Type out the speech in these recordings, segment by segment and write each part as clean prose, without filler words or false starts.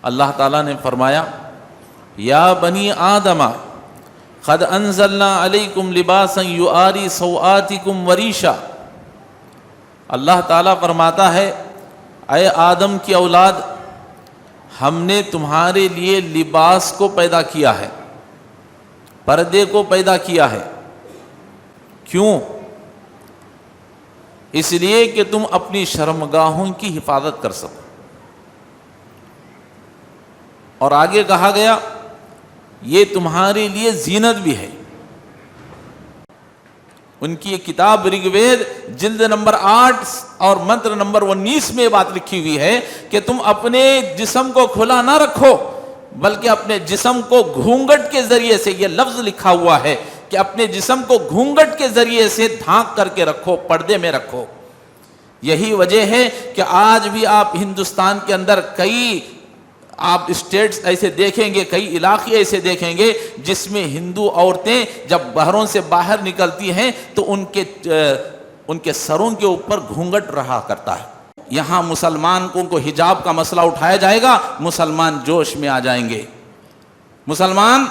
اللہ تعالیٰ نے فرمایا یا بنی آدم قد انزلنا علیکم لباسا یواری سوآتکم وریشا۔ اللہ تعالیٰ فرماتا ہے اے آدم کی اولاد، ہم نے تمہارے لیے لباس کو پیدا کیا ہے، پردے کو پیدا کیا ہے۔ کیوں؟ اس لیے کہ تم اپنی شرمگاہوں کی حفاظت کر سکو۔ اور آگے کہا گیا یہ تمہارے لیے زینت بھی ہے۔ ان کی ایک کتاب رگ وید جلد نمبر 8 اور منتر نمبر 19 میں بات لکھی ہوئی ہے کہ تم اپنے جسم کو کھلا نہ رکھو، بلکہ اپنے جسم کو گھونگٹ کے ذریعے سے، یہ لفظ لکھا ہوا ہے کہ اپنے جسم کو گھونگٹ کے ذریعے سے ڈھانک کر کے رکھو، پردے میں رکھو۔ یہی وجہ ہے کہ آج بھی آپ ہندوستان کے اندر کئی آپ اسٹیٹس ایسے دیکھیں گے، کئی علاقے ایسے دیکھیں گے جس میں ہندو عورتیں جب گھروں سے باہر نکلتی ہیں تو ان کے سروں کے اوپر گھونگٹ رہا کرتا ہے۔ یہاں مسلمان کو حجاب کا مسئلہ اٹھایا جائے گا، مسلمان جوش میں آ جائیں گے، مسلمان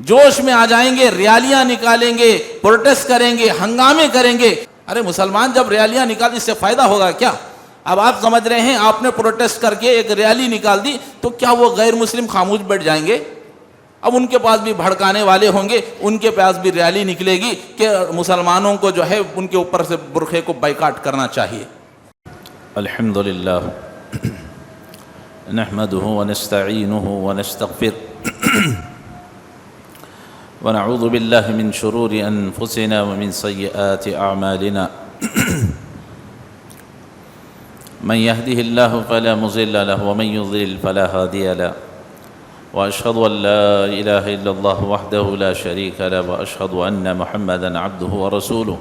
جوش میں آ جائیں گے، ریالیاں نکالیں گے، پروٹیسٹ کریں گے، ہنگامے کریں گے۔ ارے مسلمان جب ریالیاں نکال، اس سے فائدہ ہوگا کیا؟ اب آپ سمجھ رہے ہیں آپ نے پروٹیسٹ کر کے ایک ریالی نکال دی تو کیا وہ غیر مسلم خاموش بیٹھ جائیں گے؟ اب ان کے پاس بھی بھڑکانے والے ہوں گے، ان کے پاس بھی ریالی نکلے گی کہ مسلمانوں کو جو ہے ان کے اوپر سے برقعے کو بائیکاٹ کرنا چاہیے۔ الحمدللہ نحمده ونستعینه ونستغفر ونعوذ باللہ من شرور انفسنا ومن سیئات اعمالنا من يهده الله فلا مضل له ومن يضلل فلا هادي له وأشهد أن لا إله إلا الله وحده لا شريك له وأشهد أن محمدا عبده ورسوله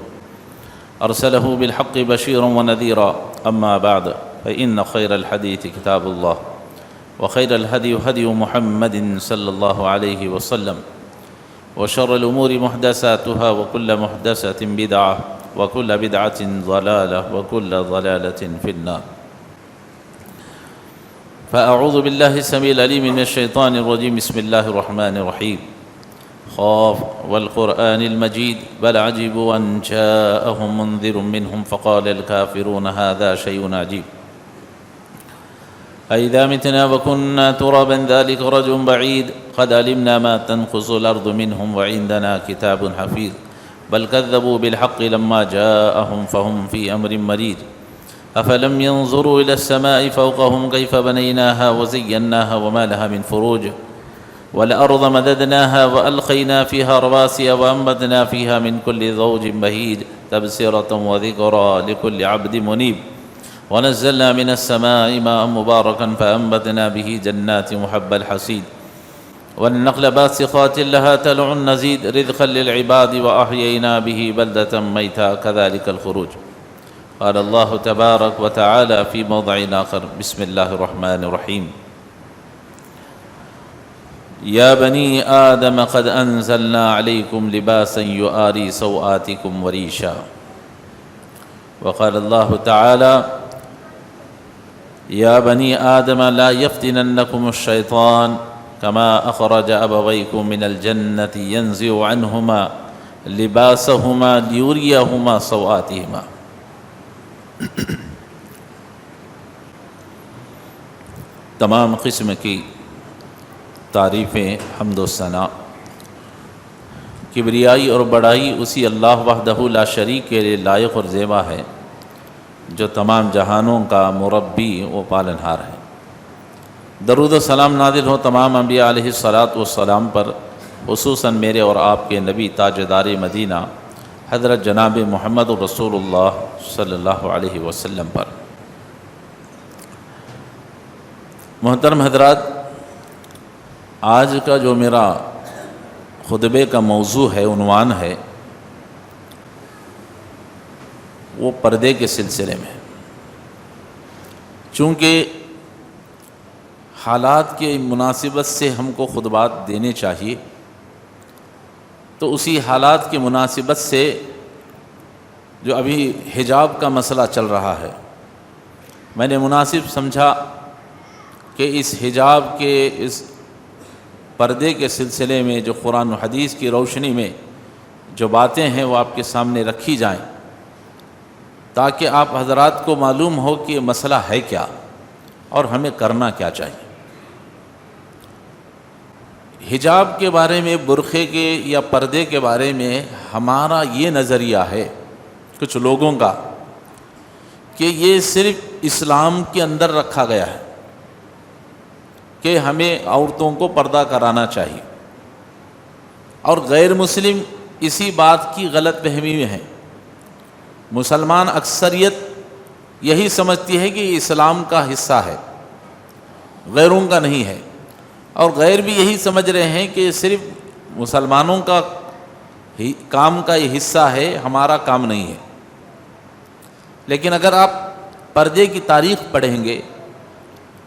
أرسله بالحق بشيرا ونذيرا أما بعد فإن خير الحديث كتاب الله وخير الهدي هدي محمد صلى الله عليه وسلم وشر الأمور محدثاتها وكل محدثة بدعة وكل بدعة ضلالة وكل ضلالة في النار۔ فأعوذ بالله السميع العليم من الشيطان الرجيم، بسم الله الرحمن الرحيم، خاف والقرآن المجيد بل عجبوا أن جاءهم منذر منهم فقال الكافرون هذا شيء عجيب أئذا متنا وكنا ترابا ذلك رجل بعيد قد علمنا ما تنقص الأرض منهم وعندنا كتاب حفيظ بل كذبوا بالحق لما جاءهم فهم في أمر مريج أفلم ينظروا إلى السماء فوقهم كيف بنيناها وزيناها وما لها من فروج والأرض مددناها وألقينا فيها رواسي وأنبتنا فيها من كل زوج بهيج تبصرة وذكرى لكل عبد منيب ونزلنا من السماء ماء مباركا فأنبتنا به جنات محب الحصيد والنخل باسقات لها تلع نزيد رزقا للعباد وأحيينا به بلدة ميتا كذلك الخروج۔ قال الله تبارك وتعالى في موضع آخر، بسم الله الرحمن الرحيم، يا بني آدم قد أنزلنا عليكم لباسا يواري سوآتكم وريشا۔ وقال الله تعالى يا بني آدم لا يفتننكم الشيطان كما أخرج أبويكم من الجنة ينزع عنهما لباسهما ليريهما سوآتهما۔ تمام قسم کی تعریفیں، حمد و ثنا، کبریائی اور بڑائی اسی اللہ وحدہ لا شریک کے لیے لائق اور زیبا ہے جو تمام جہانوں کا مربی و پالنہار ہے۔ درود و سلام نازل ہو تمام انبیاء علیہ الصلاۃ والسلام پر، خصوصاً میرے اور آپ کے نبی تاجدار مدینہ حضرت جناب محمد رسول اللہ صلی اللہ علیہ وسلم پر۔ محترم حضرات، آج کا جو میرا خطبے کا موضوع ہے، عنوان ہے، وہ پردے کے سلسلے میں، چونکہ حالات کے مناسبت سے ہم کو خطبات دینے چاہیے، تو اسی حالات کی مناسبت سے جو ابھی حجاب کا مسئلہ چل رہا ہے، میں نے مناسب سمجھا کہ اس حجاب کے اس پردے کے سلسلے میں جو قرآن و حدیث کی روشنی میں جو باتیں ہیں وہ آپ کے سامنے رکھی جائیں، تاکہ آپ حضرات کو معلوم ہو کہ یہ مسئلہ ہے کیا اور ہمیں کرنا کیا چاہیے۔ حجاب کے بارے میں، برقعے کے یا پردے کے بارے میں ہمارا یہ نظریہ ہے کچھ لوگوں کا کہ یہ صرف اسلام کے اندر رکھا گیا ہے کہ ہمیں عورتوں کو پردہ کرانا چاہیے، اور غیر مسلم اسی بات کی غلط فہمی میں ہیں۔ مسلمان اکثریت یہی سمجھتی ہے کہ یہ اسلام کا حصہ ہے، غیروں کا نہیں ہے، اور غیر بھی یہی سمجھ رہے ہیں کہ صرف مسلمانوں کا کام کا یہ حصہ ہے، ہمارا کام نہیں ہے۔ لیکن اگر آپ پردے کی تاریخ پڑھیں گے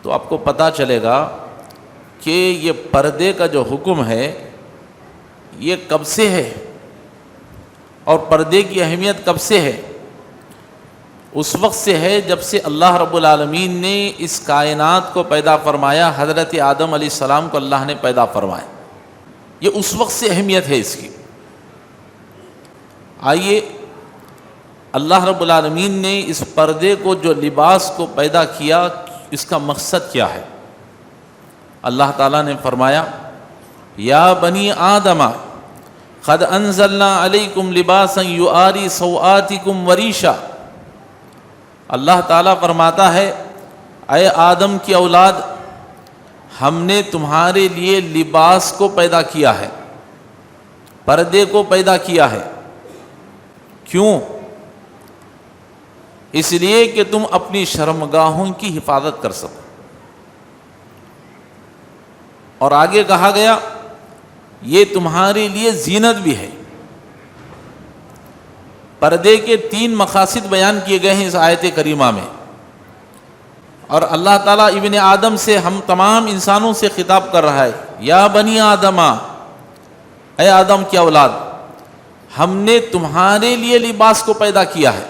تو آپ کو پتہ چلے گا کہ یہ پردے کا جو حکم ہے یہ کب سے ہے، اور پردے کی اہمیت کب سے ہے؟ اس وقت سے ہے جب سے اللہ رب العالمین نے اس کائنات کو پیدا فرمایا، حضرت آدم علیہ السلام کو اللہ نے پیدا فرمایا، یہ اس وقت سے اہمیت ہے اس کی۔ آئیے، اللہ رب العالمین نے اس پردے کو، جو لباس کو پیدا کیا، اس کا مقصد کیا ہے؟ اللہ تعالیٰ نے فرمایا، یا بنی آدم قد انزلنا علیکم لباسا یواری سوآتکم وریشا۔ اللہ تعالیٰ فرماتا ہے، اے آدم کی اولاد، ہم نے تمہارے لیے لباس کو پیدا کیا ہے، پردے کو پیدا کیا ہے۔ کیوں؟ اس لیے کہ تم اپنی شرمگاہوں کی حفاظت کر سکو۔ اور آگے کہا گیا، یہ تمہارے لیے زینت بھی ہے۔ پردے کے 3 مقاصد بیان کیے گئے ہیں اس آیت کریمہ میں، اور اللہ تعالیٰ ابن آدم سے، ہم تمام انسانوں سے خطاب کر رہا ہے، یا بنی آدم، اے آدم کی اولاد، ہم نے تمہارے لیے لباس کو پیدا کیا ہے۔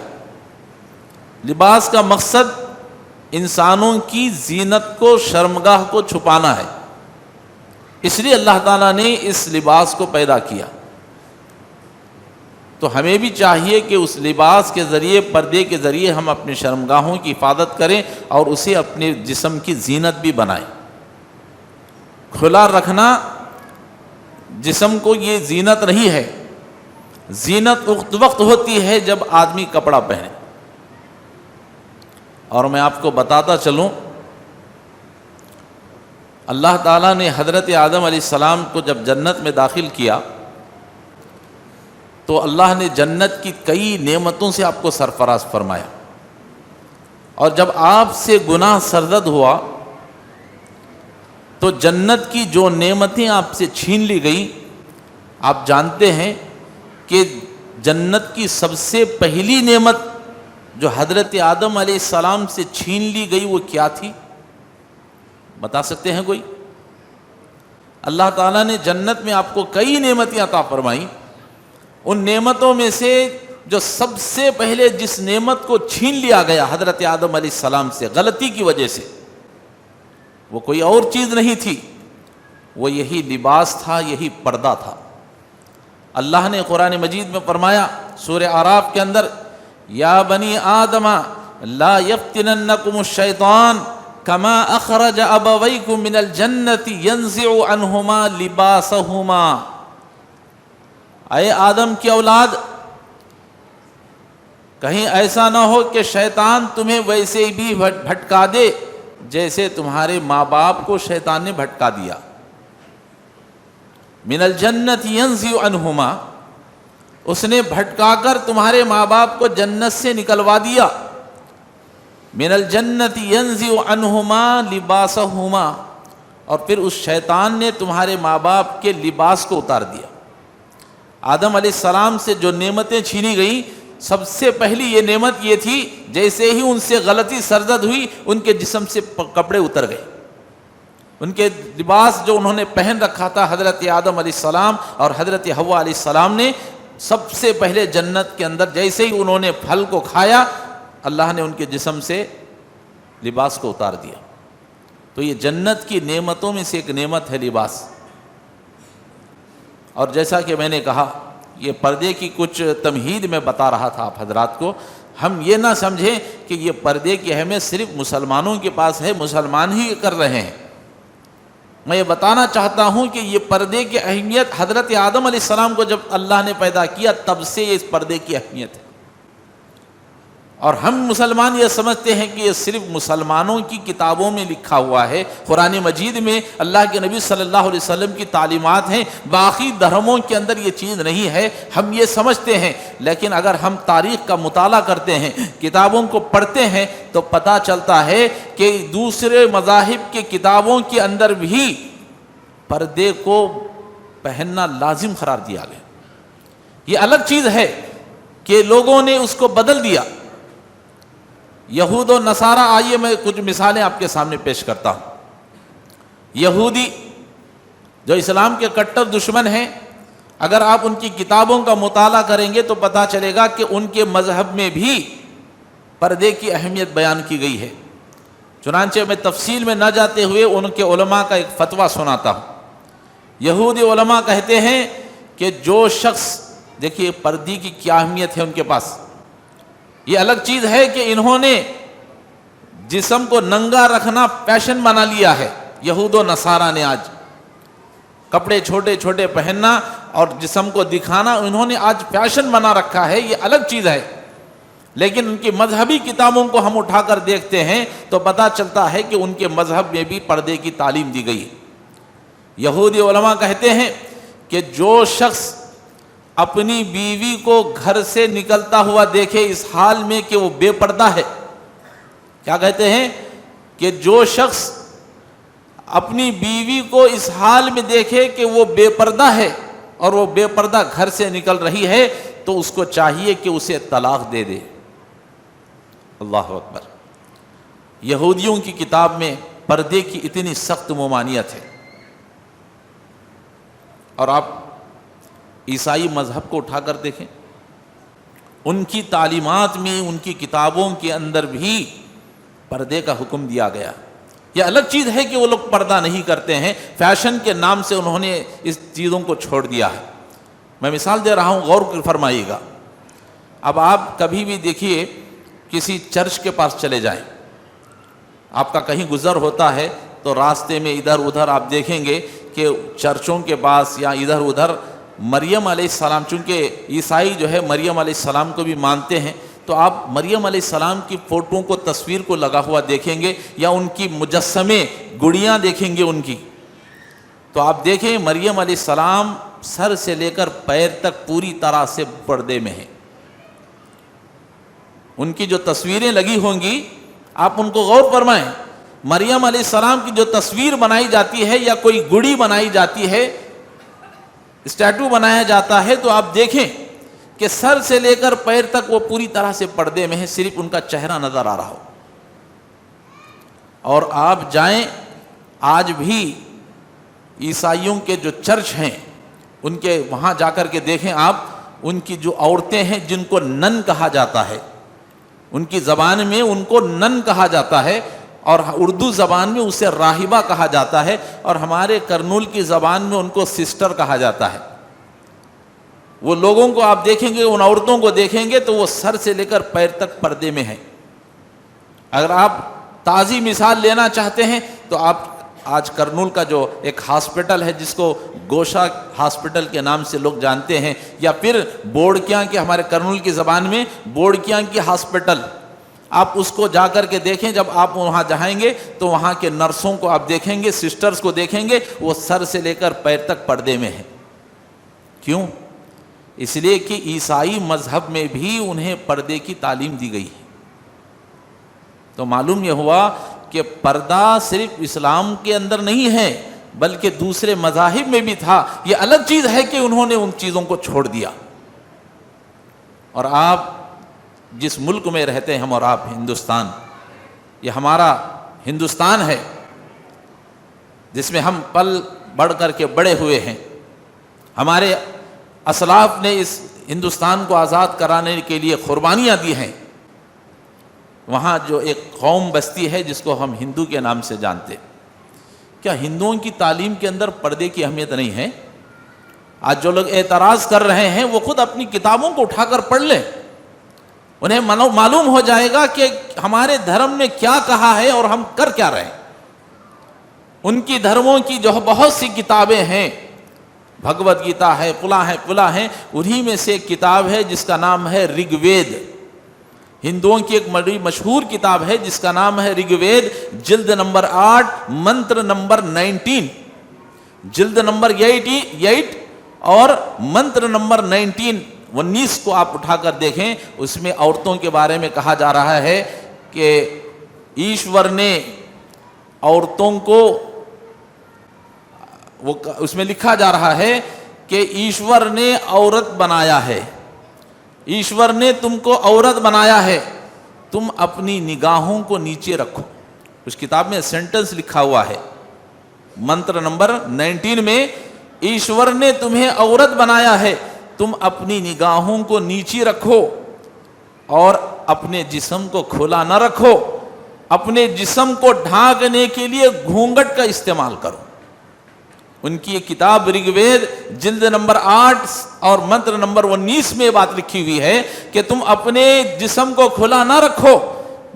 لباس کا مقصد انسانوں کی زینت کو، شرمگاہ کو چھپانا ہے، اس لیے اللہ تعالیٰ نے اس لباس کو پیدا کیا۔ تو ہمیں بھی چاہیے کہ اس لباس کے ذریعے، پردے کے ذریعے ہم اپنی شرمگاہوں کی حفاظت کریں اور اسے اپنے جسم کی زینت بھی بنائیں۔ کھلا رکھنا جسم کو یہ زینت نہیں ہے، زینت وقت ہوتی ہے جب آدمی کپڑا پہنے۔ اور میں آپ کو بتاتا چلوں، اللہ تعالیٰ نے حضرت آدم علیہ السلام کو جب جنت میں داخل کیا تو اللہ نے جنت کی کئی نعمتوں سے آپ کو سرفراز فرمایا، اور جب آپ سے گناہ سرزد ہوا تو جنت کی جو نعمتیں آپ سے چھین لی گئی، آپ جانتے ہیں کہ جنت کی سب سے پہلی نعمت جو حضرت آدم علیہ السلام سے چھین لی گئی وہ کیا تھی؟ بتا سکتے ہیں کوئی؟ اللہ تعالیٰ نے جنت میں آپ کو کئی نعمتیں عطا فرمائیں، ان نعمتوں میں سے جو سب سے پہلے جس نعمت کو چھین لیا گیا حضرت آدم علیہ السلام سے غلطی کی وجہ سے، وہ کوئی اور چیز نہیں تھی، وہ یہی لباس تھا، یہی پردہ تھا۔ اللہ نے قرآن مجید میں فرمایا سورہ اعراف کے اندر، یا بنی آدم لا یفتننکم الشیطان کما اخرج ابویکم من الجنت ینزع عنہما لباسہما۔ اے آدم کی اولاد، کہیں ایسا نہ ہو کہ شیطان تمہیں ویسے بھی بھٹکا دے جیسے تمہارے ماں باپ کو شیطان نے بھٹکا دیا۔ من الجنت ینزع عنہما، اس نے بھٹکا کر تمہارے ماں باپ کو جنت سے نکلوا دیا۔ من الجنت ینزع عنہما لباسہما، اور پھر اس شیطان نے تمہارے ماں باپ کے لباس کو اتار دیا۔ آدم علیہ السلام سے جو نعمتیں چھینی گئیں، سب سے پہلی یہ نعمت یہ تھی، جیسے ہی ان سے غلطی سرزد ہوئی ان کے جسم سے کپڑے اتر گئے، ان کے لباس جو انہوں نے پہن رکھا تھا حضرت آدم علیہ السلام اور حضرت حوا علیہ السلام نے، سب سے پہلے جنت کے اندر جیسے ہی انہوں نے پھل کو کھایا، اللہ نے ان کے جسم سے لباس کو اتار دیا۔ تو یہ جنت کی نعمتوں میں سے ایک نعمت ہے لباس. اور جیسا کہ میں نے کہا یہ پردے کی کچھ تمہید میں بتا رہا تھا آپ حضرات کو. ہم یہ نہ سمجھیں کہ یہ پردے کی اہمیت صرف مسلمانوں کے پاس ہے، مسلمان ہی کر رہے ہیں. میں یہ بتانا چاہتا ہوں کہ یہ پردے کی اہمیت حضرت آدم علیہ السلام کو جب اللہ نے پیدا کیا تب سے اس پردے کی اہمیت ہے. اور ہم مسلمان یہ سمجھتے ہیں کہ یہ صرف مسلمانوں کی کتابوں میں لکھا ہوا ہے، قرآن مجید میں اللہ کے نبی صلی اللہ علیہ وسلم کی تعلیمات ہیں، باقی دھرموں کے اندر یہ چیز نہیں ہے، ہم یہ سمجھتے ہیں. لیکن اگر ہم تاریخ کا مطالعہ کرتے ہیں، کتابوں کو پڑھتے ہیں، تو پتہ چلتا ہے کہ دوسرے مذاہب کے کتابوں کے اندر بھی پردے کو پہننا لازم قرار دیا گیا. یہ الگ چیز ہے کہ لوگوں نے اس کو بدل دیا. یہود و نصارہ، آئیے میں کچھ مثالیں آپ کے سامنے پیش کرتا ہوں. یہودی جو اسلام کے کٹر دشمن ہیں، اگر آپ ان کی کتابوں کا مطالعہ کریں گے تو پتہ چلے گا کہ ان کے مذہب میں بھی پردے کی اہمیت بیان کی گئی ہے. چنانچہ میں تفصیل میں نہ جاتے ہوئے ان کے علماء کا ایک فتویٰ سناتا ہوں. یہودی علماء کہتے ہیں کہ جو شخص، دیکھیے پردے کی کیا اہمیت ہے ان کے پاس. یہ الگ چیز ہے کہ انہوں نے جسم کو ننگا رکھنا فیشن بنا لیا ہے. یہود و نصارہ نے آج کپڑے چھوٹے چھوٹے پہننا اور جسم کو دکھانا انہوں نے آج فیشن بنا رکھا ہے، یہ الگ چیز ہے. لیکن ان کی مذہبی کتابوں کو ہم اٹھا کر دیکھتے ہیں تو پتہ چلتا ہے کہ ان کے مذہب میں بھی پردے کی تعلیم دی گئی. یہودی علماء کہتے ہیں کہ جو شخص اپنی بیوی کو گھر سے نکلتا ہوا دیکھے اس حال میں کہ وہ بے پردہ ہے، کیا کہتے ہیں کہ جو شخص اپنی بیوی کو اس حال میں دیکھے کہ وہ بے پردہ ہے اور وہ بے پردہ گھر سے نکل رہی ہے تو اس کو چاہیے کہ اسے طلاق دے دے. اللہ اکبر. یہودیوں کی کتاب میں پردے کی اتنی سخت ممانعت ہے. اور آپ عیسائی مذہب کو اٹھا کر دیکھیں، ان کی تعلیمات میں، ان کی کتابوں کے اندر بھی پردے کا حکم دیا گیا. یہ الگ چیز ہے کہ وہ لوگ پردہ نہیں کرتے ہیں، فیشن کے نام سے انہوں نے اس چیزوں کو چھوڑ دیا ہے. میں مثال دے رہا ہوں، غور فرمائیے گا. اب آپ کبھی بھی دیکھیے کسی چرچ کے پاس چلے جائیں، آپ کا کہیں گزر ہوتا ہے تو راستے میں ادھر ادھر آپ دیکھیں گے کہ چرچوں کے پاس یا ادھر ادھر مریم علیہ السلام، چونکہ عیسائی جو ہے مریم علیہ السلام کو بھی مانتے ہیں، تو آپ مریم علیہ السلام کی فوٹو کو، تصویر کو لگا ہوا دیکھیں گے یا ان کی مجسمے گڑیاں دیکھیں گے ان کی، تو آپ دیکھیں مریم علیہ السلام سر سے لے کر پیر تک پوری طرح سے پردے میں ہیں. ان کی جو تصویریں لگی ہوں گی آپ ان کو غور فرمائیں. مریم علیہ السلام کی جو تصویر بنائی جاتی ہے یا کوئی گڑی بنائی جاتی ہے، اسٹیٹو بنایا جاتا ہے، تو آپ دیکھیں کہ سر سے لے کر پیر تک وہ پوری طرح سے پردے میں ہے، صرف ان کا چہرہ نظر آ رہا ہو. اور آپ جائیں، آج بھی عیسائیوں کے جو چرچ ہیں ان کے وہاں جا کر کے دیکھیں آپ، ان کی جو عورتیں ہیں جن کو نن کہا جاتا ہے، ان کی زبان میں ان کو نن کہا جاتا ہے اور اردو زبان میں اسے راہبہ کہا جاتا ہے، اور ہمارے کرنول کی زبان میں ان کو سسٹر کہا جاتا ہے. وہ لوگوں کو آپ دیکھیں گے، ان عورتوں کو دیکھیں گے تو وہ سر سے لے کر پیر تک پردے میں ہیں. اگر آپ تازی مثال لینا چاہتے ہیں تو آپ آج کرنول کا جو ایک ہاسپٹل ہے جس کو گوشا ہاسپٹل کے نام سے لوگ جانتے ہیں، یا پھر بوڑکیاں کے، ہمارے کرنول کی زبان میں بوڑکیاں کی ہاسپٹل، آپ اس کو جا کر کے دیکھیں. جب آپ وہاں جائیں گے تو وہاں کے نرسوں کو آپ دیکھیں گے، سسٹرز کو دیکھیں گے، وہ سر سے لے کر پیر تک پردے میں ہیں. کیوں؟ اس لیے کہ عیسائی مذہب میں بھی انہیں پردے کی تعلیم دی گئی ہے. تو معلوم یہ ہوا کہ پردہ صرف اسلام کے اندر نہیں ہے بلکہ دوسرے مذاہب میں بھی تھا. یہ الگ چیز ہے کہ انہوں نے ان چیزوں کو چھوڑ دیا. اور آپ جس ملک میں رہتے ہیں، ہم اور آپ، ہندوستان، یہ ہمارا ہندوستان ہے جس میں ہم پل بڑھ کر کے بڑے ہوئے ہیں. ہمارے اسلاف نے اس ہندوستان کو آزاد کرانے کے لیے قربانیاں دی ہیں. وہاں جو ایک قوم بستی ہے جس کو ہم ہندو کے نام سے جانتے، کیا ہندوؤں کی تعلیم کے اندر پردے کی اہمیت نہیں ہے؟ آج جو لوگ اعتراض کر رہے ہیں وہ خود اپنی کتابوں کو اٹھا کر پڑھ لیں، انہیں معلوم ہو جائے گا کہ ہمارے دھرم نے کیا کہا ہے اور ہم کر کیا رہے ہیں۔ ان کی دھرموں کی جو بہت سی کتابیں ہیں، بھگوت گیتا ہے، پلا ہے، انہی میں سے ایک کتاب ہے جس کا نام ہے رگ وید۔ ہندوؤں کی ایک بڑی مشہور کتاب ہے جس کا نام ہے رگ وید، جلد نمبر 8 منتر نمبر 19، جلد نمبر 8 اور منتر نمبر 19 کو آپ اٹھا کر دیکھیں۔ اس میں عورتوں کے بارے میں کہا جا رہا ہے کہ ایشور نے عورتوں کو، اس میں لکھا جا رہا ہے کہ ایشور نے عورت بنایا ہے، ایشور نے تم کو عورت بنایا ہے، تم اپنی نگاہوں کو نیچے رکھو۔ اس کتاب میں سینٹنس لکھا ہوا ہے، منتر نمبر 19 میں، ایشور نے تمہیں عورت بنایا ہے، تم اپنی نگاہوں کو نیچے رکھو اور اپنے جسم کو کھلا نہ رکھو، اپنے جسم کو ڈھانکنے کے لیے گھونگھٹ کا استعمال کرو۔ ان کی ایک کتاب رگ وید جلد نمبر 8 اور منتر نمبر 19 میں بات لکھی ہوئی ہے کہ تم اپنے جسم کو کھلا نہ رکھو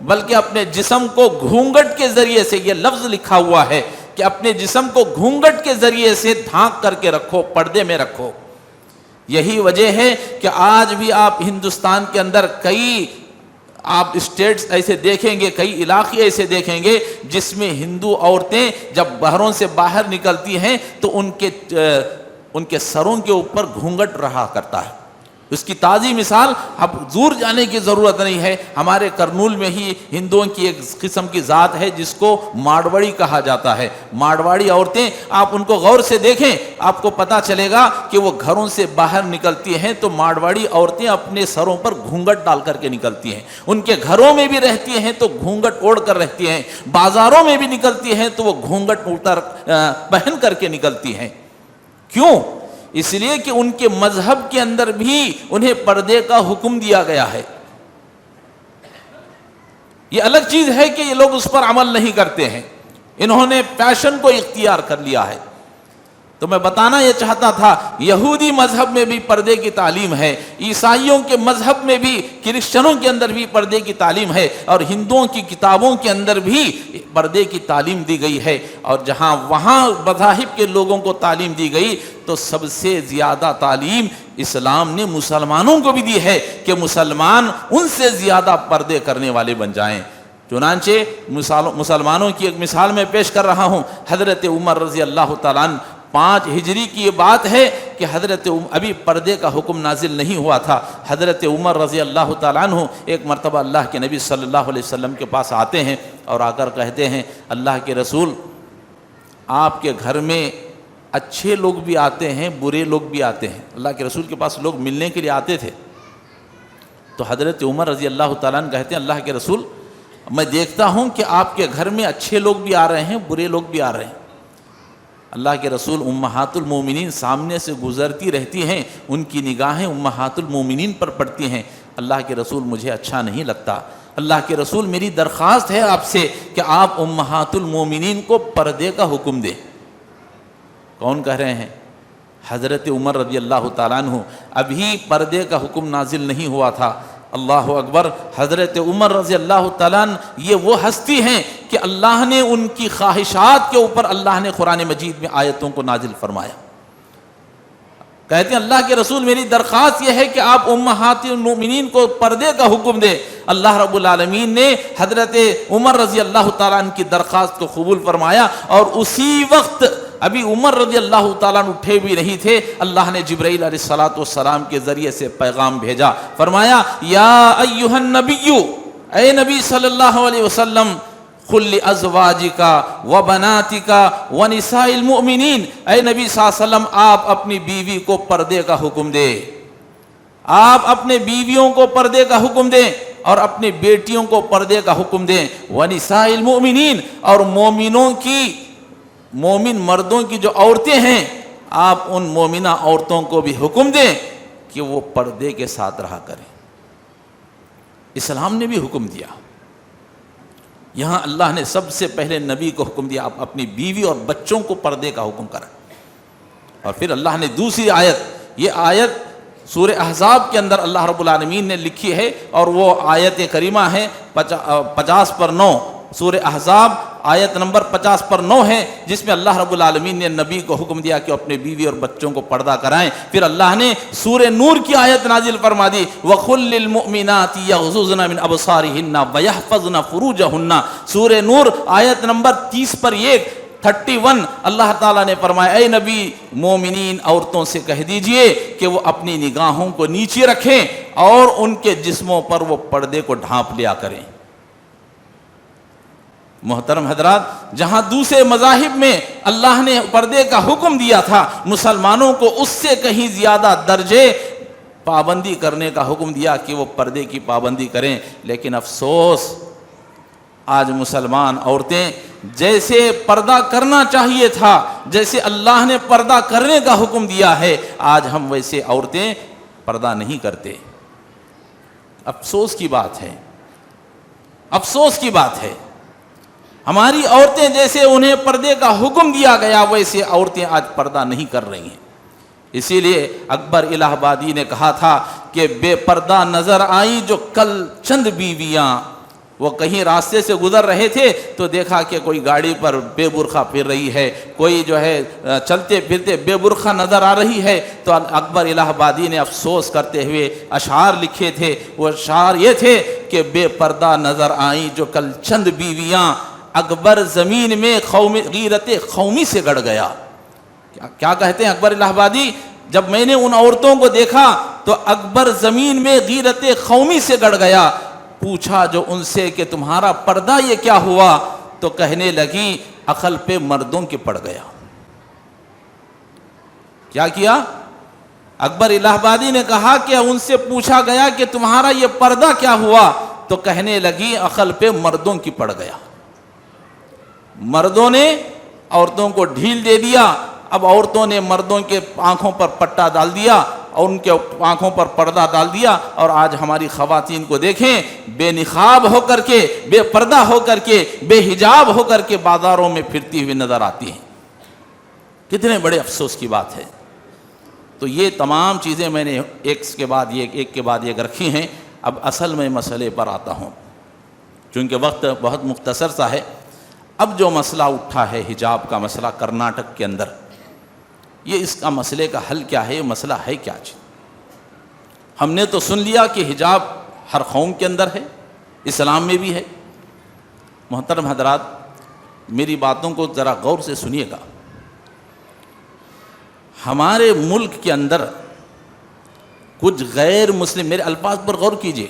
بلکہ اپنے جسم کو گھونگھٹ کے ذریعے سے، یہ لفظ لکھا ہوا ہے کہ اپنے جسم کو گھونگھٹ کے ذریعے سے ڈھانک کر کے رکھو، پردے میں رکھو۔ یہی وجہ ہے کہ آج بھی آپ ہندوستان کے اندر کئی آپ اسٹیٹس ایسے دیکھیں گے، کئی علاقے ایسے دیکھیں گے جس میں ہندو عورتیں جب گھروں سے باہر نکلتی ہیں تو ان کے سروں کے اوپر گھونگھٹ رہا کرتا ہے۔ اس کی تازی مثال، اب دور جانے کی ضرورت نہیں ہے، ہمارے کرنول میں ہی ہندوؤں کی ایک قسم کی ذات ہے جس کو مارواڑی کہا جاتا ہے۔ مارواڑی عورتیں، آپ ان کو غور سے دیکھیں، آپ کو پتہ چلے گا کہ وہ گھروں سے باہر نکلتی ہیں تو مارواڑی عورتیں اپنے سروں پر گھونگھٹ ڈال کر کے نکلتی ہیں۔ ان کے گھروں میں بھی رہتی ہیں تو گھونگھٹ اوڑھ کر رہتی ہیں، بازاروں میں بھی نکلتی ہیں تو وہ گھونگھٹ پہن کر کے نکلتی ہیں۔ کیوں؟ اس لیے کہ ان کے مذہب کے اندر بھی انہیں پردے کا حکم دیا گیا ہے۔ یہ الگ چیز ہے کہ یہ لوگ اس پر عمل نہیں کرتے ہیں، انہوں نے پیشن کو اختیار کر لیا ہے۔ تو میں بتانا یہ چاہتا تھا، یہودی مذہب میں بھی پردے کی تعلیم ہے، عیسائیوں کے مذہب میں بھی، کرسچنوں کے اندر بھی پردے کی تعلیم ہے، اور ہندوؤں کی کتابوں کے اندر بھی پردے کی تعلیم دی گئی ہے۔ اور جہاں وہاں مذاہب کے لوگوں کو تعلیم دی گئی تو سب سے زیادہ تعلیم اسلام نے مسلمانوں کو بھی دی ہے کہ مسلمان ان سے زیادہ پردے کرنے والے بن جائیں۔ چنانچہ مسلمانوں کی ایک مثال میں پیش کر رہا ہوں، حضرت عمر رضی اللہ تعالیٰ عنہ، 5 ہجری کی یہ بات ہے کہ حضرت ابھی پردے کا حکم نازل نہیں ہوا تھا۔ حضرت عمر رضی اللہ تعالیٰ عنہ ایک مرتبہ اللہ کے نبی صلی اللہ علیہ وسلم کے پاس آتے ہیں اور آ کر کہتے ہیں، اللہ کے رسول، آپ کے گھر میں اچھے لوگ بھی آتے ہیں، برے لوگ بھی آتے ہیں۔ اللہ کے رسول کے پاس لوگ ملنے کے لیے آتے تھے۔ تو حضرت عمر رضی اللہ تعالیٰ عنہ کہتے ہیں، اللہ کے رسول، میں دیکھتا ہوں کہ آپ کے گھر میں اچھے لوگ بھی آ رہے ہیں، برے لوگ بھی آ رہے ہیں۔ اللہ کے رسول، امہات المومنین سامنے سے گزرتی رہتی ہیں، ان کی نگاہیں امہات المومنین پر پڑتی ہیں۔ اللہ کے رسول، مجھے اچھا نہیں لگتا۔ اللہ کے رسول، میری درخواست ہے آپ سے کہ آپ امہات المومنین کو پردے کا حکم دیں۔ کون کہہ رہے ہیں؟ حضرت عمر رضی اللہ تعالیٰ عنہ۔ ابھی پردے کا حکم نازل نہیں ہوا تھا۔ اللہ اکبر۔ حضرت عمر رضی اللہ تعالیٰ عنہ یہ وہ ہستی ہیں کہ اللہ نے ان کی خواہشات کے اوپر اللہ نے قرآن مجید میں آیتوں کو نازل فرمایا۔ کہتے ہیں، اللہ کے رسول، میری درخواست یہ ہے کہ آپ امہات المومنین کو پردے کا حکم دیں۔ اللہ رب العالمین نے حضرت عمر رضی اللہ تعالیٰ عنہ کی درخواست کو قبول فرمایا، اور اسی وقت ابھی عمر رضی اللہ تعالیٰ عنہ اٹھے بھی نہیں تھے، اللہ نے جبرائیل علیہ السلام کے ذریعے سے پیغام بھیجا، فرمایا، یا ایھا النبی، اے نبی صلی اللہ علیہ وسلم، قل لازواجک وبناتک ونساء المؤمنین، اے نبی صلی اللہ علیہ وسلم، آپ اپنی بیوی کو پردے کا حکم دیں، آپ اپنے بیویوں کو پردے کا حکم دیں اور اپنی بیٹیوں کو پردے کا حکم دیں، ونساء المؤمنین، اور مومنوں کی، مومن مردوں کی جو عورتیں ہیں، آپ ان مومنہ عورتوں کو بھی حکم دیں کہ وہ پردے کے ساتھ رہا کریں۔ اسلام نے بھی حکم دیا۔ یہاں اللہ نے سب سے پہلے نبی کو حکم دیا آپ اپنی بیوی اور بچوں کو پردے کا حکم کریں. اور پھر اللہ نے دوسری آیت، یہ آیت سورہ احزاب کے اندر اللہ رب العالمین نے لکھی ہے، اور وہ آیت کریمہ ہے 50/9، سورہ احزاب آیت نمبر 50/9 ہے، جس میں اللہ رب العالمین نے نبی کو حکم دیا کہ اپنے بیوی اور بچوں کو پردہ کرائیں. پھر اللہ نے سورہ نور کی آیت نازل فرما دی، وَقُلْ لِلْمُؤْمِنَاتِ يَغْضُضْنَ مِنْ أَبْصَارِهِنَّ وَيَحْفَظْنَ فُرُوجَهُنَّ. سورہ نور آیت نمبر 30/1 اللہ تعالیٰ نے فرمایا اے نبی مومنین عورتوں سے کہہ دیجئے کہ وہ اپنی نگاہوں کو نیچے رکھیں اور ان کے جسموں پر وہ پردے کو ڈھانپ لیا کریں. محترم حضرات، جہاں دوسرے مذاہب میں اللہ نے پردے کا حکم دیا تھا، مسلمانوں کو اس سے کہیں زیادہ درجے پابندی کرنے کا حکم دیا کہ وہ پردے کی پابندی کریں. لیکن افسوس، آج مسلمان عورتیں جیسے پردہ کرنا چاہیے تھا، جیسے اللہ نے پردہ کرنے کا حکم دیا ہے، آج ہم ویسے عورتیں پردہ نہیں کرتے. افسوس کی بات ہے، افسوس کی بات ہے. ہماری عورتیں جیسے انہیں پردے کا حکم دیا گیا ویسے عورتیں آج پردہ نہیں کر رہی ہیں. اسی لیے اکبر الہ آبادی نے کہا تھا کہ بے پردہ نظر آئی جو کل چند بیویاں. وہ کہیں راستے سے گزر رہے تھے تو دیکھا کہ کوئی گاڑی پر بے برقع پھر رہی ہے، کوئی جو ہے چلتے پھرتے بے برقع نظر آ رہی ہے. تو اکبر الہ آبادی نے افسوس کرتے ہوئے اشعار لکھے تھے. وہ اشعار یہ تھے کہ بے پردہ نظر آئیں جو کل چند بیویاں، اکبر زمین میں غیرت قومی سے گڑ گیا. کیا کہتے ہیں اکبر الہ آبادی؟ جب میں نے ان عورتوں کو دیکھا تو اکبر زمین میں غیرت قومی سے گڑ گیا. پوچھا جو ان سے کہ تمہارا پردہ یہ کیا ہوا؟ تو کہنے لگی عقل پہ مردوں کے پڑ گیا. کیا کیا؟ اکبر الہ آبادی نے کہا کہ ان سے پوچھا گیا کہ تمہارا یہ پردہ کیا ہوا؟ تو کہنے لگی عقل پہ مردوں کی پڑ گیا. مردوں نے عورتوں کو ڈھیل دے دیا. اب عورتوں نے مردوں کے آنکھوں پر پٹا ڈال دیا اور ان کے آنکھوں پر پردہ ڈال دیا. اور آج ہماری خواتین کو دیکھیں، بے نقاب ہو کر کے، بے پردہ ہو کر کے، بے حجاب ہو کر کے بازاروں میں پھرتی ہوئی نظر آتی ہیں. کتنے بڑے افسوس کی بات ہے. تو یہ تمام چیزیں میں نے ایک کے بعد ایک رکھی ہیں. اب اصل میں مسئلے پر آتا ہوں، چونکہ وقت بہت مختصر سا ہے. اب جو مسئلہ اٹھا ہے حجاب کا مسئلہ کرناٹک کے اندر، یہ اس کا مسئلے کا حل کیا ہے؟ یہ مسئلہ ہے کیا چیز؟ ہم نے تو سن لیا کہ حجاب ہر قوم کے اندر ہے، اسلام میں بھی ہے. محترم حضرات، میری باتوں کو ذرا غور سے سنیے گا. ہمارے ملک کے اندر کچھ غیر مسلم، میرے الفاظ پر غور کیجئے،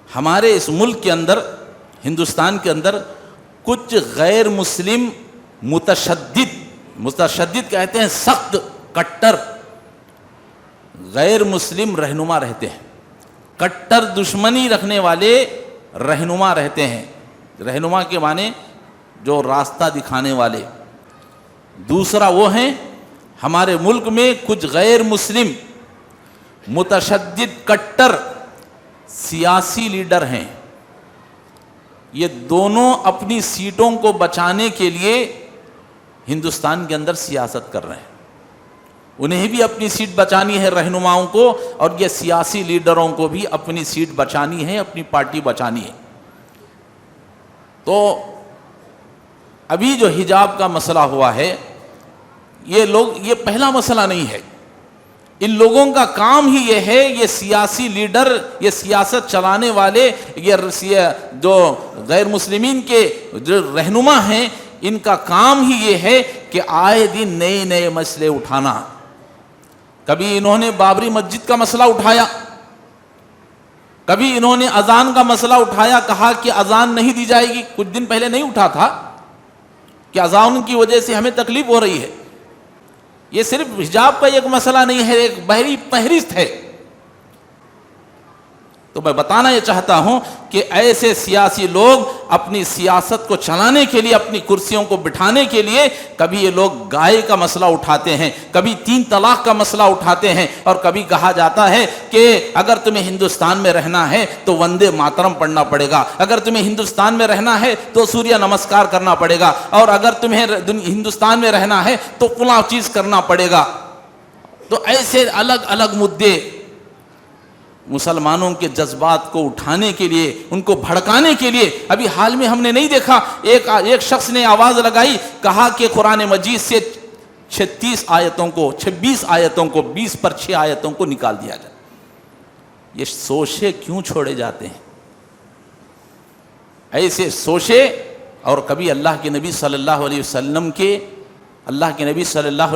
ہمارے اس ملک کے اندر، ہندوستان کے اندر کچھ غیر مسلم متشدد کہتے ہیں، سخت کٹر غیر مسلم رہنما رہتے ہیں. کٹر دشمنی رکھنے والے رہنما رہتے ہیں. رہنما کے معنی جو راستہ دکھانے والے. دوسرا وہ ہیں ہمارے ملک میں کچھ غیر مسلم متشدد کٹر سیاسی لیڈر ہیں. یہ دونوں اپنی سیٹوں کو بچانے کے لیے ہندوستان کے اندر سیاست کر رہے ہیں. انہیں بھی اپنی سیٹ بچانی ہے رہنماؤں کو، اور یہ سیاسی لیڈروں کو بھی اپنی سیٹ بچانی ہے، اپنی پارٹی بچانی ہے. تو ابھی جو حجاب کا مسئلہ ہوا ہے، یہ پہلا مسئلہ نہیں ہے. ان لوگوں کا کام ہی یہ ہے، یہ سیاسی لیڈر، یہ سیاست چلانے والے، یہ جو غیر مسلمین کے جو رہنما ہیں، ان کا کام ہی یہ ہے کہ آئے دن نئے نئے مسئلے اٹھانا. کبھی انہوں نے بابری مسجد کا مسئلہ اٹھایا، کبھی انہوں نے اذان کا مسئلہ اٹھایا، کہا کہ اذان نہیں دی جائے گی. کچھ دن پہلے نہیں اٹھا تھا کہ اذان کی وجہ سے ہمیں تکلیف ہو رہی ہے. یہ صرف حجاب کا ایک مسئلہ نہیں ہے، ایک بڑی فہرست ہے. تو میں بتانا یہ چاہتا ہوں کہ ایسے سیاسی لوگ اپنی سیاست کو چلانے کے لیے، اپنی کرسیوں کو بٹھانے کے لیے کبھی یہ لوگ گائے کا مسئلہ اٹھاتے ہیں، کبھی 3 طلاق کا مسئلہ اٹھاتے ہیں، اور کبھی کہا جاتا ہے کہ اگر تمہیں ہندوستان میں رہنا ہے تو وندے ماترم پڑھنا پڑے گا، اگر تمہیں ہندوستان میں رہنا ہے تو سوریہ نمسکار کرنا پڑے گا، اور اگر تمہیں ہندوستان میں رہنا ہے تو فلاں چیز کرنا پڑے گا۔ تو ایسے الگ الگ مدعے مسلمانوں کے جذبات کو اٹھانے کے لیے، ان کو بھڑکانے کے لیے، ابھی حال میں ہم نے نہیں دیکھا ایک شخص نے آواز لگائی، کہا کہ قرآن مجید سے 36 آیتوں کو، 26 آیتوں کو، 20 پر 6 آیتوں کو نکال دیا جائے۔ یہ سوچے کیوں چھوڑے جاتے ہیں؟ ایسے سوچے، اور کبھی اللہ کے نبی صلی اللہ علیہ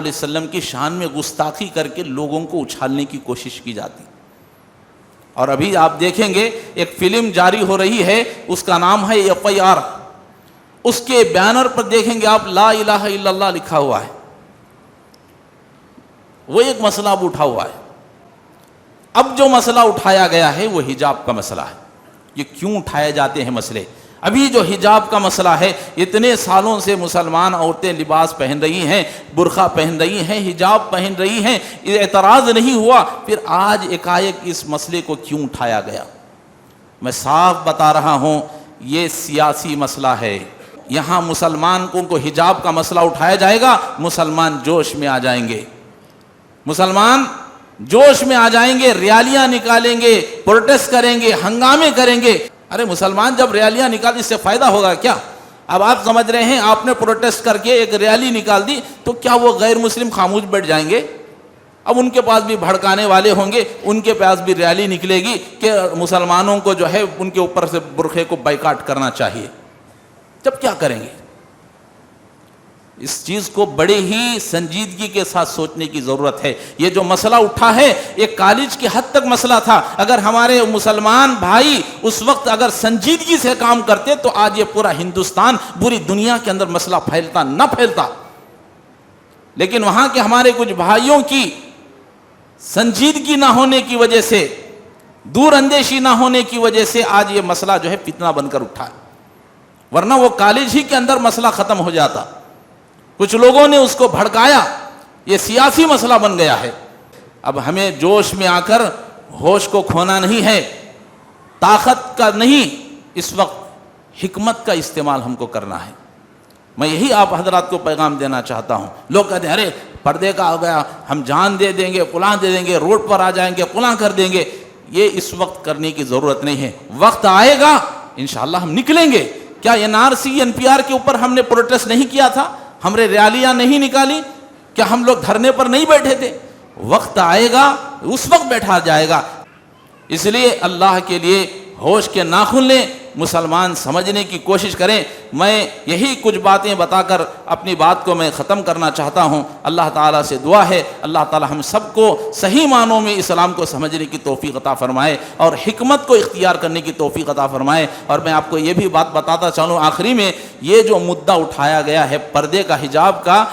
وسلم کی شان میں گستاخی کر کے لوگوں کو اچھالنے کی کوشش کی جاتی۔ اور ابھی آپ دیکھیں گے ایک فلم جاری ہو رہی ہے، اس کا نام ہے FIR، اس کے بینر پر دیکھیں گے آپ لا الہ الا اللہ لکھا ہوا ہے۔ وہ ایک مسئلہ اب اٹھا ہوا ہے۔ اب جو مسئلہ اٹھایا گیا ہے وہ حجاب کا مسئلہ ہے۔ یہ کیوں اٹھائے جاتے ہیں مسئلے؟ ابھی جو حجاب کا مسئلہ ہے، اتنے سالوں سے مسلمان عورتیں لباس پہن رہی ہیں، برقع پہن رہی ہیں، حجاب پہن رہی ہیں، اعتراض نہیں ہوا، پھر آج ایک اس مسئلے کو کیوں اٹھایا گیا؟ میں صاف بتا رہا ہوں، یہ سیاسی مسئلہ ہے۔ یہاں مسلمان کو حجاب کا مسئلہ اٹھایا جائے گا، مسلمان جوش میں آ جائیں گے، مسلمان جوش میں آ جائیں گے، ریالیاں نکالیں گے، پروٹیسٹ کریں گے، ہنگامے کریں گے۔ ارے مسلمان جب ریالیاں نکال، اس سے فائدہ ہوگا کیا؟ اب آپ سمجھ رہے ہیں آپ نے پروٹیسٹ کر کے ایک ریالی نکال دی تو کیا وہ غیر مسلم خاموش بیٹھ جائیں گے؟ اب ان کے پاس بھی بھڑکانے والے ہوں گے، ان کے پاس بھی ریالی نکلے گی کہ مسلمانوں کو جو ہے ان کے اوپر سے برقعے کو بائیکاٹ کرنا چاہیے۔ جب کیا کریں گے؟ اس چیز کو بڑے ہی سنجیدگی کے ساتھ سوچنے کی ضرورت ہے۔ یہ جو مسئلہ اٹھا ہے ایک کالج کی حد تک مسئلہ تھا، اگر ہمارے مسلمان بھائی اس وقت اگر سنجیدگی سے کام کرتے تو آج یہ پورا ہندوستان، پوری دنیا کے اندر مسئلہ پھیلتا نہ پھیلتا۔ لیکن وہاں کے ہمارے کچھ بھائیوں کی سنجیدگی نہ ہونے کی وجہ سے، دور اندیشی نہ ہونے کی وجہ سے آج یہ مسئلہ جو ہے فتنہ بن کر اٹھا، ورنہ وہ کالج ہی کے اندر مسئلہ ختم ہو جاتا۔ کچھ لوگوں نے اس کو بھڑکایا، یہ سیاسی مسئلہ بن گیا ہے۔ اب ہمیں جوش میں آ کر ہوش کو کھونا نہیں ہے، طاقت کا نہیں، اس وقت حکمت کا استعمال ہم کو کرنا ہے۔ میں یہی آپ حضرات کو پیغام دینا چاہتا ہوں۔ لوگ کہتے ہیں ارے پردے کا ہو گیا، ہم جان دے دیں گے، فلاں دے دیں گے، روڈ پر آ جائیں گے، فلاں کر دیں گے۔ یہ اس وقت کرنے کی ضرورت نہیں ہے، وقت آئے گا انشاءاللہ ہم نکلیں گے۔ کیا NRC NPR کے اوپر ہم نے پروٹیسٹ نہیں کیا تھا؟ ہم نے ریالیاں نہیں نکالی؟ کیا ہم لوگ دھرنے پر نہیں بیٹھے تھے؟ وقت آئے گا اس وقت بیٹھا جائے گا۔ اس لیے اللہ کے لیے ہوش کے ناخن لیں، مسلمان سمجھنے کی کوشش کریں۔ میں یہی کچھ باتیں بتا کر اپنی بات کو میں ختم کرنا چاہتا ہوں۔ اللہ تعالیٰ سے دعا ہے اللہ تعالیٰ ہم سب کو صحیح معنوں میں اسلام کو سمجھنے کی توفیق عطا فرمائے اور حکمت کو اختیار کرنے کی توفیق عطا فرمائے۔ اور میں آپ کو یہ بھی بات بتاتا چلوں آخری میں، یہ جو مدعا اٹھایا گیا ہے پردے کا، حجاب کا،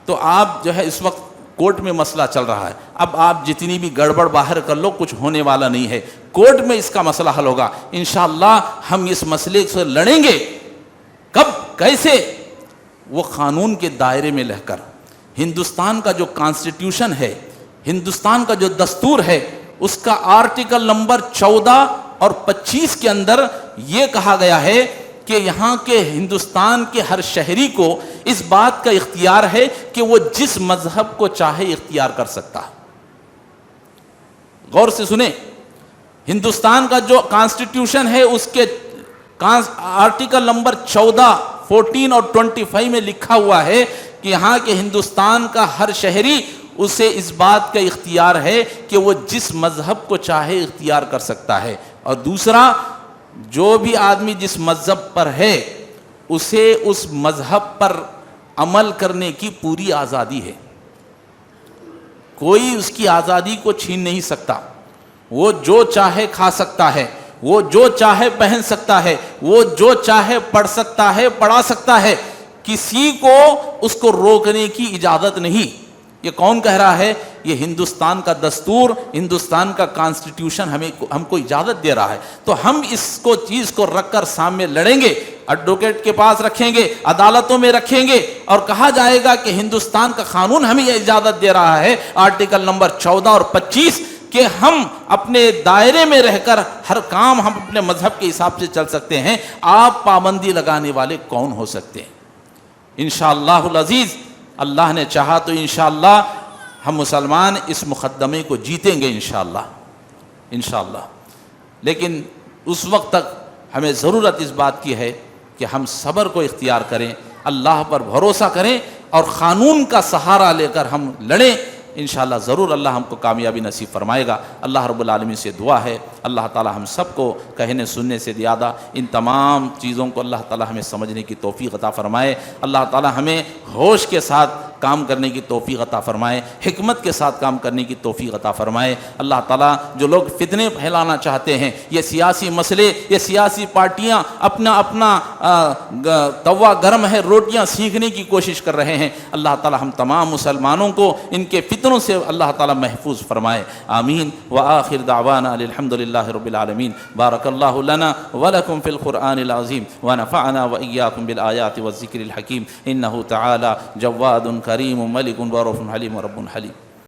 تو آپ جو ہے اس وقت کورٹ میں مسئلہ چل رہا ہے۔ اب آپ جتنی بھی گڑبڑ باہر کر لو، کچھ ہونے والا نہیں ہے۔ کورٹ میں اس کا مسئلہ حل ہوگا انشاءاللہ۔ ہم اس مسئلے سے لڑیں گے۔ کب؟ کیسے؟ وہ قانون کے دائرے میں رہ کر۔ ہندوستان کا جو کانسٹیٹیوشن ہے، ہندوستان کا جو دستور ہے، اس کا آرٹیکل نمبر 14 اور 25 کے اندر یہ کہا گیا ہے کہ یہاں کے ہندوستان کے ہر شہری کو اس بات کا اختیار ہے کہ وہ جس مذہب کو چاہے اختیار کر سکتا ہے۔ غور سے سنیں، ہندوستان کا جو کانسٹیٹیوشن ہے اس کے آرٹیکل نمبر 14، 14 اور 25 میں لکھا ہوا ہے کہ یہاں کے ہندوستان کا ہر شہری اسے اس بات کا اختیار ہے کہ وہ جس مذہب کو چاہے اختیار کر سکتا ہے۔ اور دوسرا، جو بھی آدمی جس مذہب پر ہے اسے اس مذہب پر عمل کرنے کی پوری آزادی ہے۔ کوئی اس کی آزادی کو چھین نہیں سکتا۔ وہ جو چاہے کھا سکتا ہے، وہ جو چاہے پہن سکتا ہے، وہ جو چاہے پڑھ سکتا ہے، پڑھا سکتا ہے۔ کسی کو اس کو روکنے کی اجازت نہیں۔ یہ کون کہہ رہا ہے؟ یہ ہندوستان کا دستور، ہندوستان کا کانسٹیٹیوشن ہم کو اجازت دے رہا ہے. تو ہم اس کو چیز کو رکھ کر سامنے لڑیں گے، ایڈوکیٹ کے پاس رکھیں گے، عدالتوں میں رکھیں گے، اور کہا جائے گا کہ ہندوستان کا قانون ہمیں یہ اجازت دے رہا ہے، آرٹیکل نمبر 14 اور 25، کہ ہم اپنے دائرے میں رہ کر ہر کام ہم اپنے مذہب کے حساب سے چل سکتے ہیں. آپ پابندی لگانے والے کون ہو سکتے ہیں؟ انشاءاللہ العزیز اللہ نے چاہا تو انشاءاللہ ہم مسلمان اس مقدمے کو جیتیں گے انشاءاللہ. لیکن اس وقت تک ہمیں ضرورت اس بات کی ہے کہ ہم صبر کو اختیار کریں، اللہ پر بھروسہ کریں اور قانون کا سہارا لے کر ہم لڑیں. انشاءاللہ ضرور اللہ ہم کو کامیابی نصیب فرمائے گا. اللہ رب العالمین سے دعا ہے اللہ تعالی ہم سب کو کہنے سننے سے زیادہ ان تمام چیزوں کو اللہ تعالی ہمیں سمجھنے کی توفیق عطا فرمائے. اللہ تعالی ہمیں ہوش کے ساتھ کام کرنے کی توفیق عطا فرمائے، حکمت کے ساتھ کام کرنے کی توفیق عطا فرمائے. اللہ تعالیٰ جو لوگ فتنے پھیلانا چاہتے ہیں، یہ سیاسی مسئلے، یہ سیاسی پارٹیاں اپنا توا گرم ہے، روٹیاں سینکنے کی کوشش کر رہے ہیں، اللہ تعالیٰ ہم تمام مسلمانوں کو ان کے فتنوں سے اللہ تعالیٰ محفوظ فرمائے. آمین. وآخر دعوانا الحمدللہ رب العالمین. بارک اللہ لنا ولکم فی القرآن العظیم ونفعنا وإیاکم بالآیات والذکر الحکیم. انہ تعالی جواد کریم ملک ورؤوف حلیم ورب حلیم.